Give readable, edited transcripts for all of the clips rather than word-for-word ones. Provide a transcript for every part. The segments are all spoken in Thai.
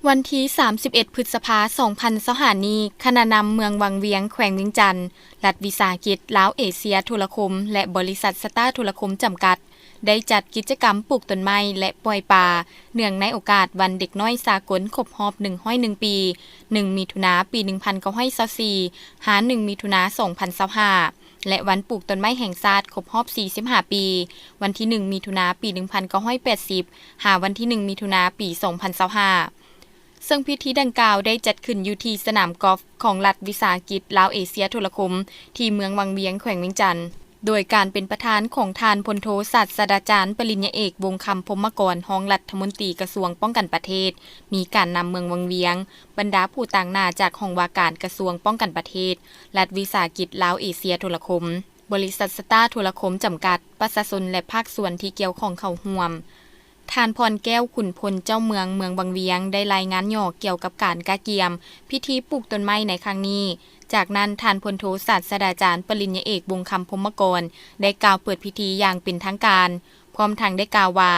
วันที่ 31 พฤษภาคม 2025 นี้คณะนำเมืองวังเวียงแขวงเวียงจันทน์รัฐวิสาหกิจลาวเอเชียโทรคมและบริษัทสตาร์โทรคมจำกัดได้จัดกิจกรรมปลูกต้นไม้และปล่อยปลาเนื่องในโอกาสวันเด็กน้อยสากลครบรอบ101 ปี 1 มิถุนายน ปี 1924 หา 1 มิถุนายน 2025 และวันปลูกต้นไม้แห่งชาติครบรอบ 45 ปี วันที่ 1 มิถุนายน ปี 1980 หาวันที่ 1 มิถุนายน ปี 2025ซึ่งพิธีดังกล่าวได้จัดขึ้นอยู่ที่สนามกอล์ฟของรัฐวิสาหกิจลาวเอเชียโทรคมที่เมืองวังเวียงแขวงเวียงจันทน์โดยการเป็นประธานของทานพลโทศาสตราจารย์ปริญญาเอกวงศ์คำพรหมกรรองรัฐมนตรีกระทรวงป้องกันประเทศมีการนำเมืองวังเวียงบรรดาผู้ต่างหน้าจากห้องว่าการกระทรวงป้องกันประเทศรัฐวิสาหกิจลาวเอเชียโทรคมบริษัทสตาร์โทรคมจำกัดประชาชนและภาคส่วนที่เกี่ยวข้องเข้าร่วมท่านพรแก้วขุนพลเจ้าเมืองวังเวียงได้รายงานย่อเกี่ยวกับการกาเกียมพิธีปลูกต้นไม้ในครั้งนี้จากนั้นท่านพลโทศาสตราจารย์ปริญญาเอกวงศ์คำพรหมกรได้กล่าวเปิดพิธีอย่างเป็นทางการพร้อมทั้งได้กล่าวว่า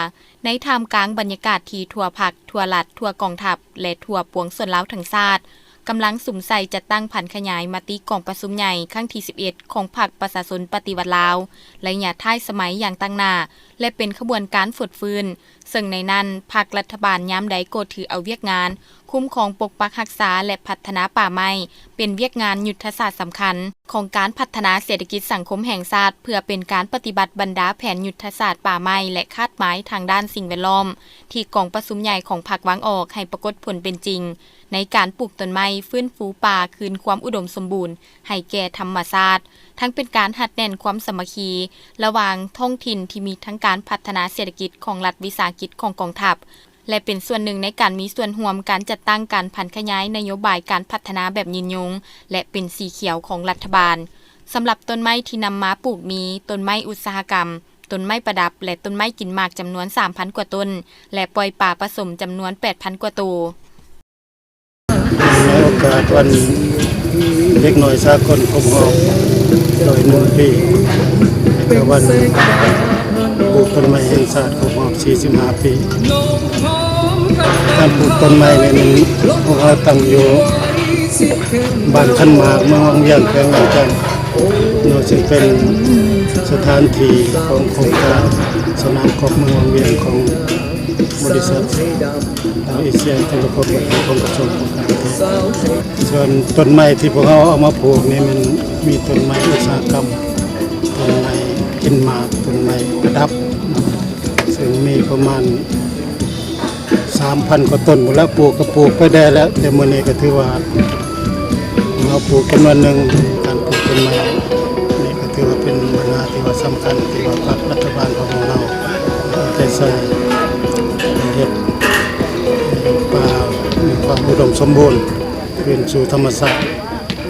ในท่ามกลางบรรยากาศที่ทั่วภาคทั่วรัฐทั่วกองทัพและทั่วปวงส่วนลาวทั้งชาติกำลังสุ่มใส่จัดตั้งผันขยายมติกองประชุมใหญ่ครั้งที่ 11 ของพรรคประชาชนปฏิวัติลาวและระยะท้ายสมัยอย่างตั้งหน้าและเป็นขบวนการฝึกฟื้นซึ่งในนั้นพรรครัฐบาลย้ำใดก็ถือเอาเวียกงานคุ้มครองปกปักรักษาและพัฒนาป่าไม้เป็นเวียกงานยุทธศาสตร์สำคัญของการพัฒนาเศรษฐกิจสังคมแห่งชาติเพื่อเป็นการปฏิบัติบรรดาแผนยุทธศาสตร์ป่าไม้และคาดหมายทางด้านสิ่งแวดล้อมที่กองประชุมใหญ่ของพรรควางออกให้ปรากฏผลเป็นจริงในการปลูกต้นไม้ฟื้นฟูป่าคืนความอุดมสมบูรณ์ให้แก่ธรรมชาติทั้งเป็นการหัดแน่นความสามัคคีระหว่างท้องถิ่นที่มีทั้งการพัฒนาเศรษฐกิจของรัฐวิสาหกิจของกองทัพและเป็นส่วนหนึ่งในการมีส่วนร่วมการจัดตั้งการผันขยายนโยบายการพัฒนาแบบยืนยงและเป็นสีเขียวของรัฐบาลสำหรับต้นไม้ที่นำมาปลูกมีต้นไม้อุตสาหกรรมต้นไม้ประดับและต้นไม้กินหมากจำนวน 3,000 กว่าต้นและปล่อยป่าผสมจำนวน 8,000 กว่าตัวในโอกาสวันเด็กน้อยสากลครบรอบ101 ปีและวันปลูกต้นไม้แห่งชาติครบรอบ45 ปีการปลูกต้นไม้ในนี้พวกเราตั้งอยู่บ้านขันหมากเมืองวังเวียงแขวงเวียงจันทน์ซึ่งเป็นสถานที่ของโครงการสนามกอล์ฟเมืองวังเวียงของบริษัทลาวเอเชียโทรคมและของกระทรวงป้องกันประเทศส่วนต้นไม้ที่พวกเราเอามาปลูกนี่มันมีต้นไม้อุตสาหกรรมต้นไม้กินหมากต้นไม้ประดับซึ่งมีประมาณ 3,000 กว่าต้นหมดแล้วปลูกก็ปลูกไปได้แล้วแต่มื้อนี้ก็ถือว่าเราปลูกกันวันหนึ่งการปลูกต้นไม้นี่ก็ถือว่าเป็นปัญหาที่ว่าสำคัญที่ว่าพรรครัฐบาลของเราได้ใส่เฮ็ดป่ามีความอุดมสมบูรณ์คืนสู่ธรรมชาติ